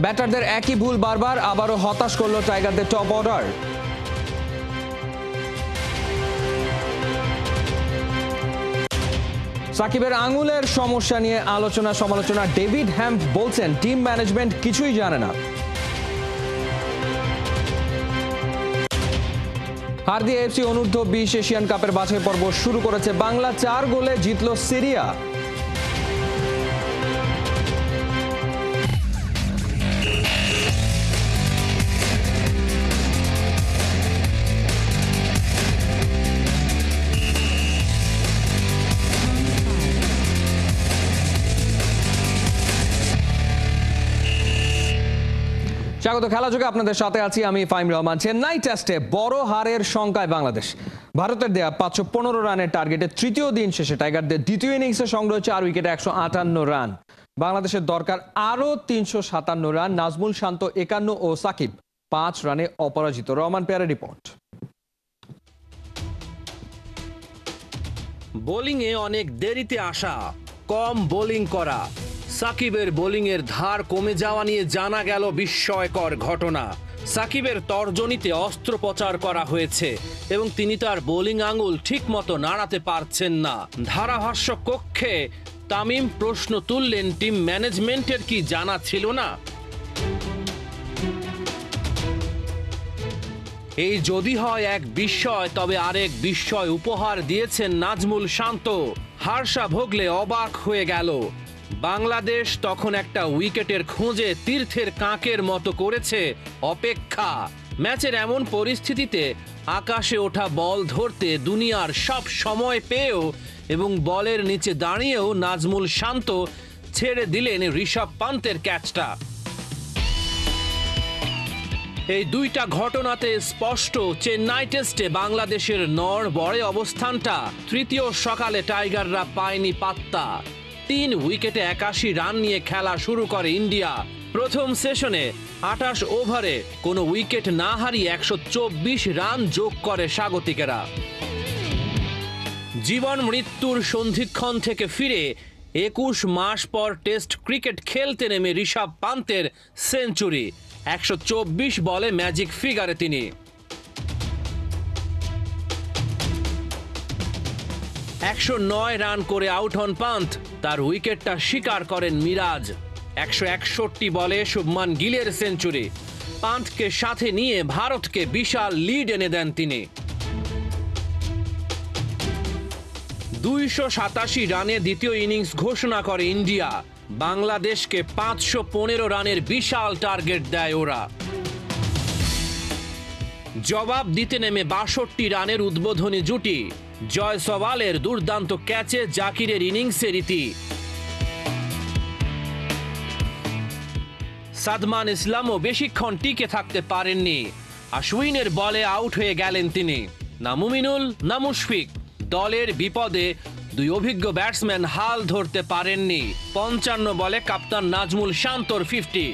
ব্যাটারদের একই ভুল বারবার, আবারও হতাশ করলো টাইগারদের টপ অর্ডার। সাকিবের আঙুলের সমস্যা নিয়ে আলোচনা সমালোচনা। ডেভিড হ্যাম্প বলছেন টিম ম্যানেজমেন্ট কিছুই জানে না। হার দিয়ে এফসি অনূর্ধ্ব 20 এশিয়ান কাপের বাছাই পর্ব শুরু করেছে বাংলা। 4 গোলে জিতল সিরিয়া। স্বাগত খেলা যোগে, আপনাদের সাথে আছি আমি ফাহিম রহমান। চেন্নাই টেস্টে বড় হারের শঙ্কায় বাংলাদেশ। ভারতের দেয়া 515 রানের টার্গেটে তৃতীয় দিন শেষে টাইগারদের দ্বিতীয় ইনিংসে সংগ্রহ 4 উইকেটে 158 রান। বাংলাদেশের দরকার আরো 357 রান। নাজমুল শান্ত 51 ও সাকিব 5 রানে অপরাজিত। রহমান পেয়ারের রিপোর্ট। বোলিংয়ে অনেক দেরিতে আসা, কম বোলিং করা, সাকিবের বোলিংয়ের ধার কমে যাওয়া নিয়ে জানা গেল বিস্ময়কর ঘটনা। সাকিবের তর্জনীতে অস্ত্রোপচার করা হয়েছে এবং তিনি তার বোলিং আঙুল ঠিকমতো নাড়াতে পারছেন না। ধারাভাষ্য কক্ষে তামিম প্রশ্ন তুললেন, টিম ম্যানেজমেন্টের কি জানা ছিল না? এই যদি হয় এক বিস্ময়, তবে আরেক বিস্ময় উপহার দিয়েছেন নাজমুল শান্ত। হার্ষা ভোগলে অবাক হয়ে গেল। বাংলাদেশ তখন একটা উইকেটের খোঁজে তীর্থের কাকের মতো করেছে অপেক্ষা। ম্যাচের এমন পরিস্থিতিতে আকাশে ওঠা বল ধরতে দুনিয়ার সব সময় পেয়েও এবং বলের নিচে দাঁড়িয়েও নাজমুল শান্ত ছেড়ে দিলেন ঋষভ পান্তের ক্যাচটা। এই দুইটা ঘটনাতে স্পষ্ট চেন্নাই টেস্টে বাংলাদেশের নড়বড়ে অবস্থানটা। তৃতীয় সকালে টাইগাররা পায়নি পাত্তা। 3 উইকেটে 81 রান নিয়ে খেলা শুরু করে ইন্ডিয়া। প্রথম সেশনে 28 ওভারে কোনো উইকেট না হারিয়ে 124 রান যোগ করে স্বাগতিকেরা। জীবন মৃত্যুর সন্ধিক্ষণ থেকে ফিরে 21 মাস পর টেস্ট ক্রিকেট খেলতে নেমে ঋষভ পান্তের সেঞ্চুরি। 124 বলে ম্যাজিক ফিগারে তিনি। 109 রান করে আউট হন পান্ত। তার উইকেটটা শিকার করেন মিরাজ। 161 বলে শুভমান গিলের সেঞ্চুরি। পান্তকে সাথে নিয়ে ভারতকে বিশাল লিড এনে দেন তিনি। 287 রানে দ্বিতীয় ইনিংস ঘোষণা করে ইন্ডিয়া। বাংলাদেশকে 515 রানের বিশাল টার্গেট দেয় ওরা। জবাব দিতে নেমে 62 রানের উদ্বোধনী জুটি। জয়সওয়ালের দুর্দান্ত ক্যাচে জাকিরের ইনিংসের ইতি। সাদমান ইসলামও বেশিক্ষণ টিকে থাকতে পারেননি। আশ্বিনের বলে আউট হয়ে গেলেন তিনি। না মুমিনুল না মুশফিক। দলের বিপদে 2 অভিজ্ঞ ব্যাটসম্যান হাল ধরতে পারেননি। 55 বলে কাপ্তান নাজমুল শান্তর 50।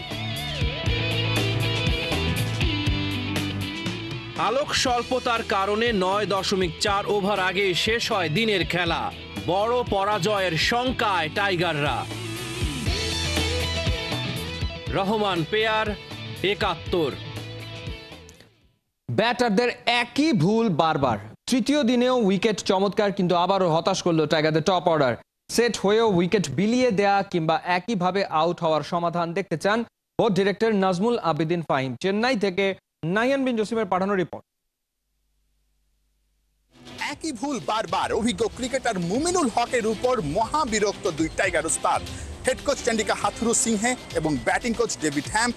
আলোক স্বল্পতার কারণে 9.4 ওভার আগে শেষ হয় দিনের খেলা। বড় পরাজয়ের শঙ্কায় টাইগাররা। রহমান পেয়ার 71। ব্যাটারদের একই ভুল বারবার। তৃতীয় দিনেও উইকেট চমৎকার, কিন্তু আবারও হতাশ করলো টাইগারদের টপ অর্ডার। সেট হয়েও উইকেট বিলিয়ে দেয়া কিংবা একইভাবে আউট হওয়ার সমাধান দেখতে চান বোর্ড ডিরেক্টর নাজমুল আবেদিন ফাহিম। চেন্নাই থেকে নাইয়ান বিন জসিমের পাঠানো রিপোর্ট। একই ভুল বারবার। অভিজ্ঞ ক্রিকেটার মুমিনুল হকের উপর মহাবিরক্ত 2 টাইগার উস্তাদ। হেড কোচ চন্ডিকা হাথুরু সিংহে এবং ব্যাটিং কোচ ডেভিড হ্যাম্প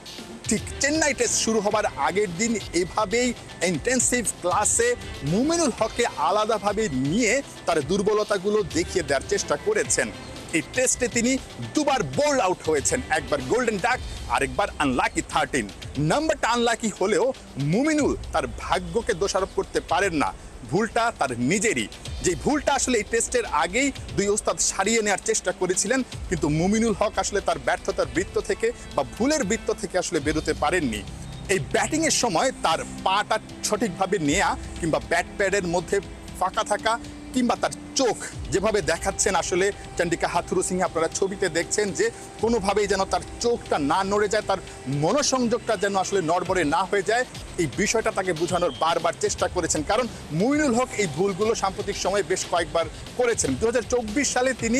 ঠিক চেন্নাই টেস্ট শুরু হবার আগের দিন এভাবেই ইন্টেন্সিভ ক্লাসে মুমিনুল হককে আলাদাভাবে নিয়ে তার দুর্বলতাগুলো দেখিয়ে দেওয়ার চেষ্টা করেছেন। এই টেস্টে তিনি 2 বার বোল্ড আউট হয়েছেন, একবার গোল্ডেন ডাক, আরেকবার আনলাকি 13। নাম্বারটা আনলাকি হলেও মুমিনুল তার ভাগ্যকে দোষারোপ করতে পারেন না। ভুলটা তার নিজেরই। যে ভুলটা আসলে এই টেস্টের আগেই 2 ওস্তাদ সারিয়ে নেওয়ার চেষ্টা করেছিলেন, কিন্তু মুমিনুল হক আসলে তার ব্যর্থতার বৃত্ত থেকে বা ভুলের বৃত্ত থেকে আসলে বেরোতে পারেননি। এই ব্যাটিংয়ের সময় তার পাটা সঠিকভাবে নেয়া কিংবা ব্যাট প্যাডের মধ্যে ফাঁকা থাকা, কিংবা তার চোখ যেভাবে দেখাচ্ছেন আসলে চন্ডিকা হাথুরু সিংহে, আপনারা ছবিতে দেখছেন যে কোনোভাবেই যেন তার চোখটা না নড়ে যায়, তার মনোসংযোগটা যেন আসলে নড়বড়ে না হয়ে যায়, এই বিষয়টা তাকে বোঝানোর বারবার চেষ্টা করেছেন। কারণ মুমিনুল হক এই ভুলগুলো সাম্প্রতিক সময়ে বেশ কয়েকবার করেছেন। 2024 সালে তিনি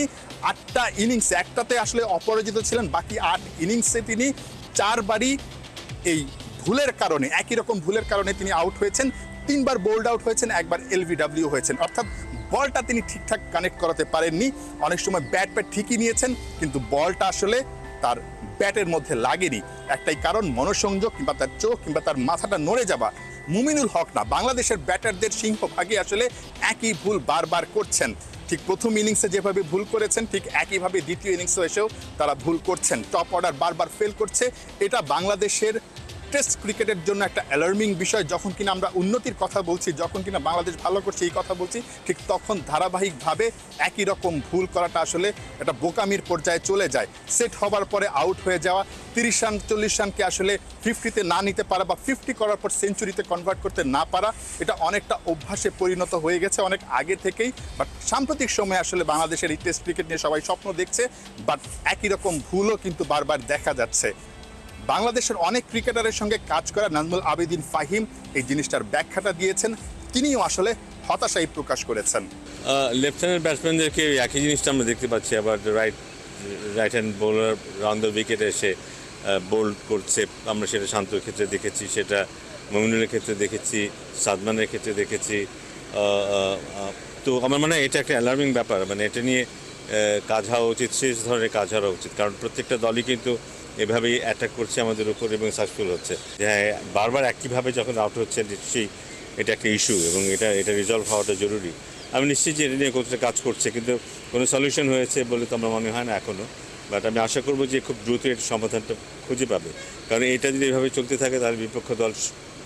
8টা ইনিংসে, একটাতে আসলে অপরাজিত ছিলেন, বাকি 8 ইনিংসে তিনি 4বারই এই ভুলের কারণে, একই রকম ভুলের কারণে তিনি আউট হয়েছেন। 3বার বোল্ড আউট হয়েছেন, একবার এলবিডব্লিউ হয়েছেন। অর্থাৎ বলটা তিনি ঠিকঠাক কানেক্ট করাতে পারেননি। অনেক সময় ব্যাট ঠিকই নিয়েছেন, কিন্তু বলটা আসলে তার ব্যাটের মধ্যে লাগেনি। একটাই কারণ, মনোসংযোগ কিংবা তার চোখ কিংবা তার মাথাটা নড়ে যাওয়া। মুমিনুল হক না, বাংলাদেশের ব্যাটারদের সিংহভাগই আসলে একই ভুল বারবার করছেন। ঠিক প্রথম ইনিংসে যেভাবে ভুল করেছেন, ঠিক একইভাবে দ্বিতীয় ইনিংসে এসেও তারা ভুল করছেন। টপ অর্ডার বারবার ফেল করছে। এটা বাংলাদেশের টেস্ট ক্রিকেটের জন্য একটা অ্যালার্মিং বিষয়। যখন কিনা আমরা উন্নতির কথা বলছি, যখন কিনা বাংলাদেশ ভালো করছে এই কথা বলছি, ঠিক তখন ধারাবাহিকভাবে একই রকম ভুল করাটা আসলে একটা বোকামির পর্যায়ে চলে যায়। সেট হবার পরে আউট হয়ে যাওয়া, 30 রান 40 রানকে আসলে 50-তে না নিতে পারা বা 50 করার পর সেঞ্চুরিতে কনভার্ট করতে না পারা, এটা অনেকটা অভ্যাসে পরিণত হয়ে গেছে অনেক আগে থেকেই। বাট সাম্প্রতিক সময়ে আসলে বাংলাদেশের এই টেস্ট ক্রিকেট নিয়ে সবাই স্বপ্ন দেখছে, বাট একই রকম ভুলও কিন্তু বারবার দেখা যাচ্ছে। বাংলাদেশের অনেক ক্রিকেটারের সঙ্গে কাজ করা নাজমুল আবেদিন ফাহিম এই জিনিসটার ব্যাখ্যাটা দিয়েছেন। তিনিও আসলে হতাশাই প্রকাশ করেছেন। লেফট হ্যান্ডের ব্যাটসম্যানদেরকে একই জিনিসটা আমরা দেখতে পাচ্ছি, আবার right hand bowler round the উইকেটে এসে বোল্ড করছে। আমরা সেটা শান্তর ক্ষেত্রে দেখেছি, সেটা মমিনুলের ক্ষেত্রে দেখেছি, সাদমানের ক্ষেত্রে দেখেছি। তো আমার মনে হয় এটা একটা অ্যালার্মিং ব্যাপার। মানে এটা নিয়ে কাজ হওয়া উচিত, শেষ ধরনের কাজ হওয়া উচিত। কারণ প্রত্যেকটা দলই কিন্তু এভাবেই অ্যাটাক করছে আমাদের উপর এবং সাকসেসফুল হচ্ছে। হ্যাঁ, বারবার একইভাবে যখন আউট হচ্ছে নিশ্চয়ই এটা একটা ইস্যু এবং এটা রিজলভ হওয়াটা জরুরি। আমি নিশ্চিত যে এটা নিয়ে কোথাও কাজ করছে, কিন্তু কোনো সলিউশন হয়েছে বলে তো আমার মনে হয় না এখনও। বাট আমি আশা করবো যে খুব দ্রুত এর সমাধানটা খুঁজে পাবে। কারণ এটা যদি এভাবে চলতে থাকে তাহলে বিপক্ষ দল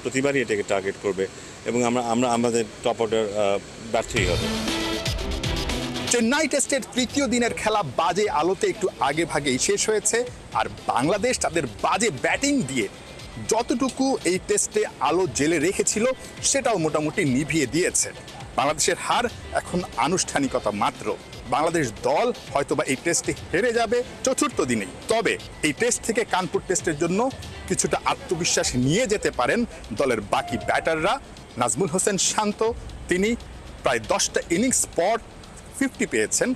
প্রতিবারই এটাকে টার্গেট করবে এবং আমরা আমাদের টপ অর্ডার ব্যর্থই হবে। চেন্নাই টেস্টের তৃতীয় দিনের খেলা বাজে আলোতে একটু আগে ভাগেই শেষ হয়েছে। আর বাংলাদেশ তাদের বাজে ব্যাটিং দিয়ে যতটুকু এই টেস্টে আলো জেলে রেখেছিল সেটাও মোটামুটি নিভিয়ে দিয়েছে। বাংলাদেশের হার এখন আনুষ্ঠানিকতা মাত্র। বাংলাদেশ দল হয়তোবা এই টেস্টে হেরে যাবে চতুর্থ দিনেই। তবে এই টেস্ট থেকে কানপুর টেস্টের জন্য কিছুটা আত্মবিশ্বাস নিয়ে যেতে পারেন দলের বাকি ব্যাটাররা। নাজমুল হোসেন শান্ত, তিনি প্রায় 10টা ইনিংস পর 50 পেয়েছেন।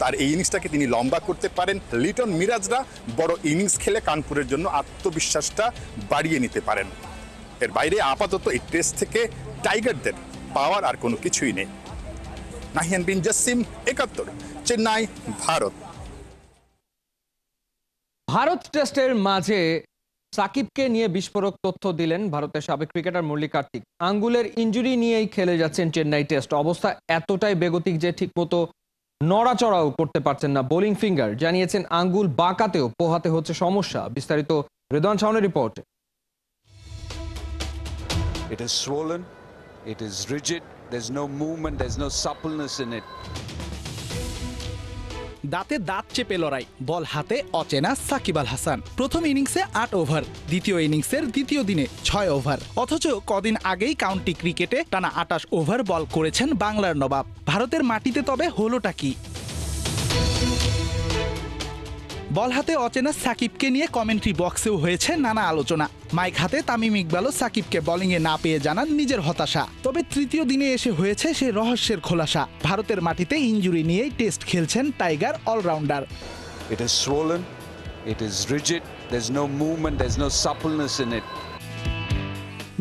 তার এই ইনিংসটাকে তিনি লম্বা করতে পারেন। লিটন মিরাজরা বড় ইনিংস খেলে কানপুরের জন্য আত্মবিশ্বাসটা বাড়িয়ে নিতে পারেন। এর বাইরে আপাতত এই টেস্ট থেকে টাইগারদের পাওয়ার আর কোনো কিছুই নেই। নাহিয়ান বিন জাসিম, 71, চেন্নাই, ভারত। ভারত টেস্টের মাঝে সাকিবকে নিয়ে বিস্ফোরক তথ্য দিলেন ভারতের সাবেক ক্রিকেটার মুরলী কার্তিক। আঙ্গুলের ইনজুরি নিয়েই খেলে যাচ্ছেন চেন্নাই টেস্ট। অবস্থা এতটাই বেগতিক যে ঠিকমতো নড়াচড়াও করতে পারছেন না। বোলিং ফিঙ্গার জানিয়েছেন আঙ্গুল বাঁকাতেও পোহাতে হচ্ছে সমস্যা। বিস্তারিত রেদওয়ান শাওনের রিপোর্টে। It is swollen, it is rigid, there's no movement, there's no suppleness in it. দাঁতে দাঁত চেপে লড়াই, বল হাতে অচেনা সাকিব আল হাসান। প্রথম ইনিংসে 8 ওভার, দ্বিতীয় ইনিংসের দ্বিতীয় দিনে 6 ওভার। অথচ কদিন আগেই কাউন্টি ক্রিকেটে টানা 28 ওভার বল করেছেন বাংলার নবাব। ভারতের মাটিতে তবে হলোটা কি? বল হাতে অচেনা সাকিবকে নিয়ে কমেন্ট্রি বক্সেও হয়েছে নানা আলোচনা। মাইক হাতে তামিম ইকবালও সাকিবকে বোলিংয়ে না পেয়ে জানান নিজের হতাশা। তবে তৃতীয় দিনে এসে হয়েছে সে রহস্যের খোলাসা। ভারতের মাটিতে ইনজুরি নিয়েই টেস্ট খেলছেন tiger allrounder. It is swollen, it is rigid, there's no movement, there's no suppleness in it.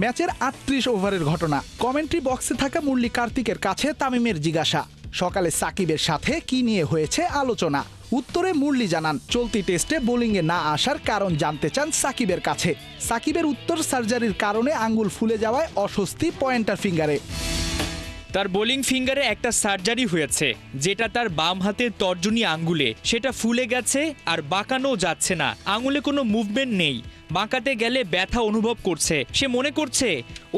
ম্যাচের 38 ওভারের ঘটনা। কমেন্ট্রি বক্সে থাকা মুরলী কার্তিকের কাছে তামিমের জিজ্ঞাসা, সকালে সাকিবের সাথে কি নিয়ে হয়েছে আলোচনা। উত্তরে মুরলী জানান চলতি টেস্টে বোলিংয়ে না আসার কারণ জানতে চান সাকিবের কাছে। সাকিবের উত্তর সার্জারির কারণে আঙ্গুল ফুলে যাওয়ায় অস্বস্তি পয়েন্টার ফিঙ্গারে। তার বোলিং ফিঙ্গারে একটা সার্জারি হয়েছে, যেটা তার বাম হাতের তর্জনী আঙ্গুলে। সেটা ফুলে গেছে আর বাঁকানো যাচ্ছে না। আঙুলে কোনো মুভমেন্ট নেই। বাঁকাতে গেলে ব্যথা অনুভব করছে। সে মনে করছে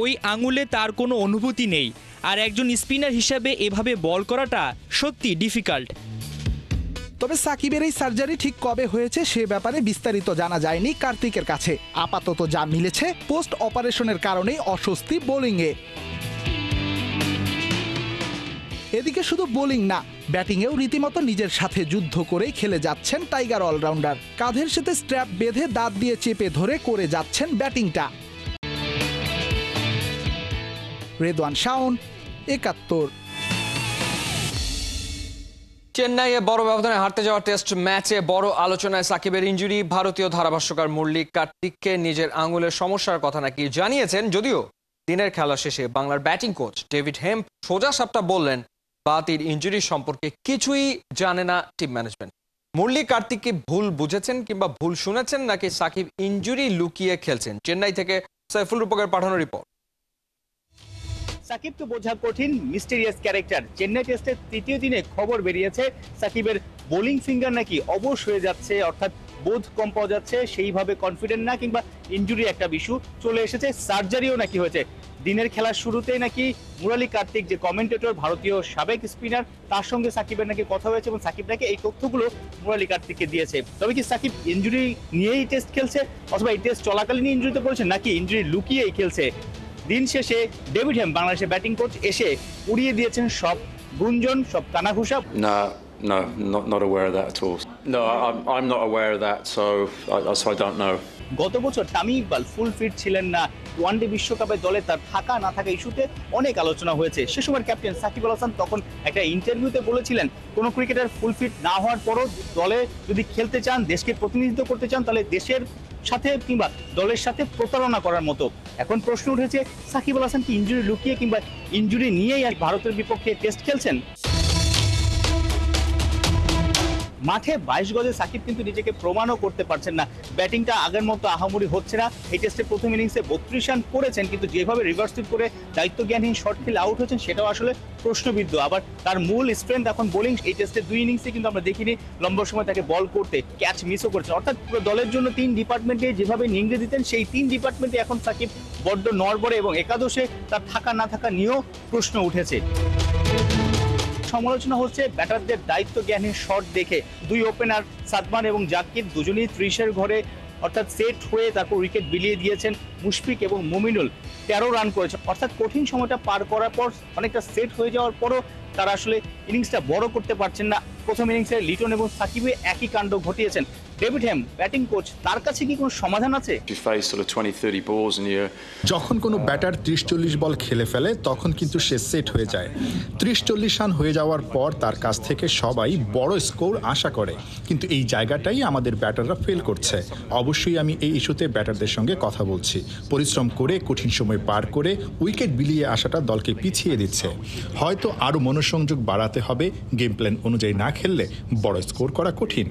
ওই আঙুলে তার কোনো অনুভূতি নেই। আর একজন স্পিনার হিসেবে এভাবে বল করাটা সত্যি ডিফিকাল্ট। তবে সাকিবের এই সার্জারি ঠিক কবে হয়েছে সে ব্যাপারে বিস্তারিত জানা যায়নি কার্তিকের কাছে। আপাতত যা মিলেছে পোস্ট অপারেশনের কারণেই অস্বস্তি বোলিংয়ে। এদিকে শুধু বোলিং না, ব্যাটিংয়েও রীতিমতো নিজের সাথে যুদ্ধ করেই খেলে যাচ্ছেন টাইগার অলরাউন্ডার। কাঁধের সাথে স্ট্র্যাপ বেঁধে দাঁত দিয়ে চেপে ধরে করে যাচ্ছেন ব্যাটিংটা। রেদওয়ান শাওন, ৭১। চেন্নাইয়ে বড় ব্যবধানে হারতে যাওয়া টেস্ট ম্যাচে বড় আলোচনায় সাকিবের ইনজুরি। ভারতীয় ধারাভাষ্যকার মুরলী কার্তিককে নিজের আঙুলের সমস্যার কথা নাকি জানিয়েছেন, যদিও দিনের খেলা শেষে বাংলার ব্যাটিং কোচ ডেভিড হেম্প সোজা সাপটা বললেন বাতির ইনজুরি সম্পর্কে কিছুই জানে না টিম ম্যানেজমেন্ট। মুরলী কার্তিক কি ভুল বুঝেছেন কিংবা ভুল শুনেছেন, নাকি সাকিব ইনজুরি লুকিয়ে খেলছেন? চেন্নাই থেকে সাইফুল রূপকের পাঠানো রিপোর্ট। সাকিবকে বোঝা কঠিন, মিস্টেরিয়াস ক্যারেক্টার। চেন্নাই টেস্টের তৃতীয় দিনে খবর বেরিয়েছে সাকিবের বোলিং ফিঙ্গার নাকি অবশ হয়ে যাচ্ছে, অর্থাৎ বোধ কম পাওয়া যাচ্ছে, সেইভাবে কনফিডেন্ট না, কিংবা ইনজুরি একটা ইস্যু চলে এসেছে, সার্জারিও নাকি হয়েছে। দিনের খেলার শুরুতেই নাকি মুরালি কার্তিক, যে কমেন্টেটর, ভারতীয় সাবেক স্পিনার, তার সঙ্গে সাকিবের নাকি কথা হয়েছে এবং সাকিব নাকি এই তথ্যগুলো মুরালি কার্তিককে দিয়েছে। তবে কি সাকিব ইনজুরি নিয়েই টেস্ট খেলছে, অথবা এই টেস্ট চলাকালীন ইনজুরিতে পড়েছে, নাকি ইনজুরি লুকিয়েই খেলছে? দিন শেষে ডেভিড হেম, বাংলাদেশের ব্যাটিং কোচ, এসে উড়িয়ে দিয়েছেন সব গুঞ্জন, সব কানাঘুষা। No, not aware of that at all. No, I'm not aware of that, so I don't know. গত বছর তামিম ইকবাল ফুল ফিট ছিলেন না, ওয়ানডে বিশ্বকাপে দলে তার থাকা না থাকা ইস্যুতে অনেক আলোচনা হয়েছে। সে সময় ক্যাপ্টেন সাকিব আল হাসান তখন একটা ইন্টারভিউতে বলেছিলেন, কোনো ক্রিকেটার ফুল ফিট না হওয়ার পরও দলে যদি খেলতে চান, দেশকে প্রতিনিধিত্ব করতে চান, তাহলে দেশের সাথে কিংবা দলের সাথে প্রতারণা করার মতো। এখন প্রশ্ন উঠেছে, সাকিব আল হাসান কি ইনজুরি লুকিয়ে কিংবা ইনজুরি নিয়েই ভারতের বিপক্ষে টেস্ট খেলছেন? মাঠে 22 গজে সাকিব কিন্তু নিজেকে প্রমাণও করতে পারছেন না। ব্যাটিংটা আগের মতো আহামরি হচ্ছে না। এই টেস্টের প্রথম ইনিংসে 32 রান করেছেন, কিন্তু যেভাবে রিভার্স সুইপ করে দায়িত্বজ্ঞানহীন শট খেলে আউট হচ্ছেন, সেটাও আসলে প্রশ্নবিদ্ধ। আবার তার মূল স্ট্রেংথ এখন বোলিং। এই টেস্টের 2 ইনিংসে কিন্তু আমরা দেখিনি লম্বা সময় তাকে বল করতে, ক্যাচ মিসও করছেন। অর্থাৎ পুরো দলের জন্য 3 ডিপার্টমেন্টে যেভাবে নিংড়ে দিতেন, সেই 3 ডিপার্টমেন্টে এখন সাকিব বড্ড নড়বড়ে, এবং একাদশে তার থাকা না থাকা নিয়েও প্রশ্ন উঠেছে। সমালোচনা হচ্ছে ব্যাটারদের দায়িত্ব জ্ঞানের শট দেখে। 2 ওপেনার সাদমান এবং জাকির দুজনেই 30-এর ঘরে, অর্থাৎ সেট হয়ে তারপর উইকেট বিলিয়ে দিয়েছেন। মুশফিক এবং মুমিনুল 13 রান করেছে, অর্থাৎ কঠিন সময়টা পার করার পর অনেকটা সেট হয়ে যাওয়ার পরও তারা আসলে ইনিংসটা বড় করতে পারছেন না। প্রথম ইনিংসে লিটন এবং সাকিবে একই কাণ্ড ঘটিয়েছেন। ডেভিড হেম, ব্যাটিং কোচ, তার কাছে কি কোনো সমাধান আছে? যখন কোনো ব্যাটার 30-40 বল খেলে ফেলে, তখন কিন্তু সে সেট হয়ে যায়। 30-40 রান হয়ে যাওয়ার পর তার কাছ থেকে সবাই বড় স্কোর আশা করে, কিন্তু এই জায়গাটাই আমাদের ব্যাটাররা ফেল করছে। অবশ্যই আমি এই ইস্যুতে ব্যাটারদের সঙ্গে কথা বলছি। পরিশ্রম করে কঠিন সময় পার করে উইকেট বিলিয়ে আসাটা দলকে পিছিয়ে দিচ্ছে। হয়তো আরও মনোসংযোগ বাড়াতে হবে। গেম প্ল্যান অনুযায়ী না খেললে বড় স্কোর করা কঠিন।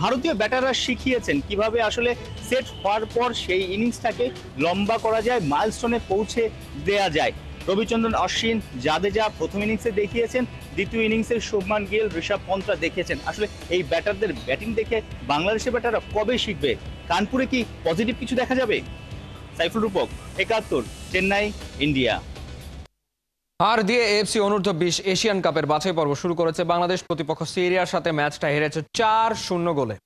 ভারতীয় ব্যাটাররা শিখিয়েছেন কিভাবে আসলে সেট হওয়ার পর সেই ইনিংসটাকে লম্বা করা যায়, মাইলস্টোনে পৌঁছে দেয়া যায়। রবিচন্দ্রন অশ্বিন, জাদেজা প্রথম ইনিংসে দেখিয়েছেন, দ্বিতীয় ইনিংসে শুভমান গিল, ঋষভ পন্থা দেখিয়েছেন। আসলে এই ব্যাটারদের ব্যাটিং দেখে বাংলাদেশের ব্যাটাররা কবে শিখবে? কানপুরে কি পজিটিভ কিছু দেখা যাবে? সাইফুল রূপক, ৭১, চেন্নাই, ইন্ডিয়া। হার দিয়ে এএফসি অনূর্ধ্ব 20 এশিয়ান কাপের বাছাই পর্ব শুরু করেছে বাংলাদেশ। প্রতিপক্ষ সিরিয়ার সাথে ম্যাচটা হেরেছে 4-0 গোলে।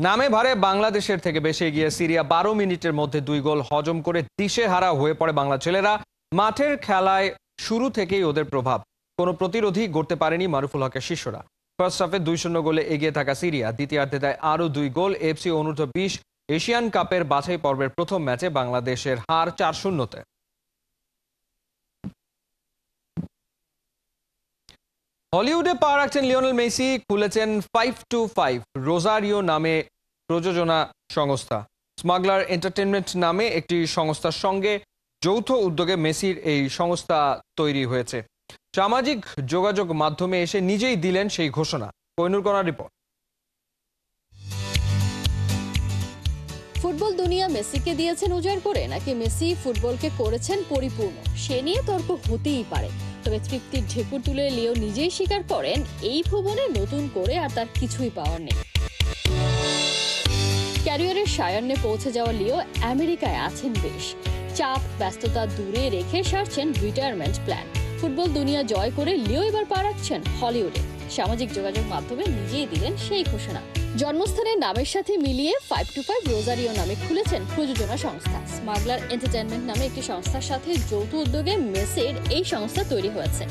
নামে ভারে বাংলাদেশের থেকে বেশি এগিয়ে সিরিয়া। 12 মিনিটের মধ্যে 2 গোল হজম করে দিশেহারা হয়ে পড়ে বাংলা ছেলেরা। মাঠের খেলায় শুরু থেকেই ওদের প্রভাব, কোনো প্রতিরোধী গড়তে পারেনি মারুফুল হকের শিষ্যরা। ফার্স্ট হাফে 2-0 গোলে এগিয়ে থাকা সিরিয়া দ্বিতীয়ার্ধে দেয় আরও 2 গোল। এএফসি অনূর্ধ্ব 20 এশিয়ান কাপের বাছাই পর্বের প্রথম ম্যাচে বাংলাদেশের হার 4-0-তে। হলিউডে পা রাখছেন লিওনেল মেসি। খুলেছেন 525 রোজারিও নামে প্রযোজনা সংস্থা। স্মাগলার এন্টারটেনমেন্ট নামে একটি সংস্থার সঙ্গে যৌথ উদ্যোগে মেসির এই সংস্থা তৈরি হয়েছে। সামাজিক যোগাযোগ মাধ্যমে এসে নিজেই দিলেন সেই ঘোষণা। কোহিনুর কণার রিপোর্ট। ফুটবল দুনিয়া মেসিকে দিয়েছেন উজাড় করে, নাকি মেসি ফুটবলকে করেছেন পরিপূর্ণ, সে নিয়ে তর্ক হতেই পারে। তবে তৃপ্তির ঢেকুর তুলে লিও নিজেই স্বীকার করেন, এই ভুবনে নতুন করে আর তার কিছুই পাওয়ার নেই। ক্যারিয়ারের সায়ান্নে পৌঁছে যাওয়া লিও আমেরিকায় আছেন বেশ। চাপ ব্যস্ততা দূরে রেখে সারছেন রিটায়ারমেন্ট প্ল্যান। ফুটবল দুনিয়া জয় করে লিও এবার পা রাখছেন হলিউডে। সামাজিক যোগাযোগ মাধ্যমে নিজেই দিলেন সেই ঘোষণা। জন্মস্থানের নামের সাথে মিলিয়ে 525 রোজারিও নামে খুলেছেন প্রযোজনা সংস্থা। স্মাগলার এন্টারটেইনমেন্ট নামে একটি সংস্থার সাথে যৌথ উদ্যোগে মেসির এই সংস্থা তৈরি হয়েছে।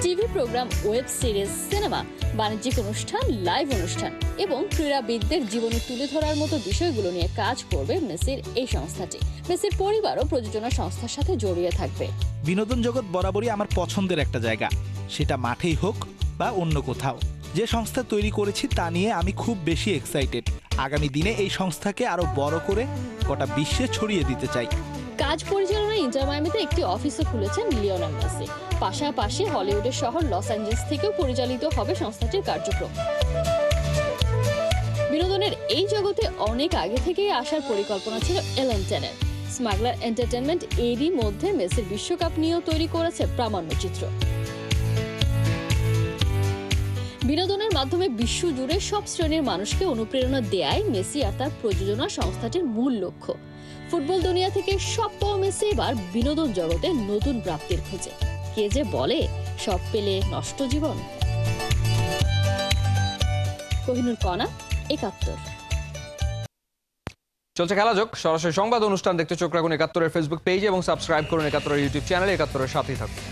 TV program, web series, cinema, বাণিজ্যিক অনুষ্ঠান, লাইভ অনুষ্ঠান এবং ক্রীড়াবিদদের জীবনী তুলে ধরার মতো বিষয়গুলো নিয়ে কাজ করবে মেসির এই সংস্থাটি। মেসির পরিবারও প্রযোজনা সংস্থার সাথে জড়িয়ে থাকবে। বিনোদন জগৎ বরাবরই আমার পছন্দের একটা জায়গা, সেটা মাঠেই হোক বা অন্য কোথাও। যে সংস্থা তৈরি করেছি তা নিয়ে আমি খুব বেশি এক্সাইটেড। আগামী দিনে এই সংস্থাকে আরো বড় করে গোটা বিশ্বে ছড়িয়ে দিতে চাই। কাজ পরিচালনায় ইন্টার মায়ামিতে একটি অফিসও খুলেছেন লিওনেল মেসি। পাশাপাশি হলিউডের শহর লস অ্যাঞ্জেলেস থেকেও পরিচালিত হবে সংস্থাটির কার্যক্রম। বিনোদনের এই জগতে অনেক আগে থেকেই আসার পরিকল্পনা ছিল এলন টেনের। স্মাগলার এন্টারটেইনমেন্ট এরই মধ্যে মেসির বিশ্বকাপ নিয়েও তৈরি করেছে প্রামাণ্যচিত্র। বিনোদনের মাধ্যমে বিশ্বজুড়ে সব শ্রেণীর মানুষকে অনুপ্রেরণা দেয়াই মেসি আর তার প্রযোজনা সংস্থাটির মূল লক্ষ্য। ফুটবল দুনিয়া থেকে সব পাওয়া মেসি এবার বিনোদন জগতে নতুন প্রাপ্তির খোঁজে। কে যে বলে সব পেলে নষ্ট জীবন। কোহিনুর কণা, ৭১। চলছে খেলা যোগ, সরাসরি সংবাদ অনুষ্ঠান দেখতে চোখ রাখুন ৭১-এর ফেসবুক পেজ এবং সাবস্ক্রাইব করুন ৭১-এর ইউটিউব চ্যানেলে। ৭১-এর সাথেই থাকুন।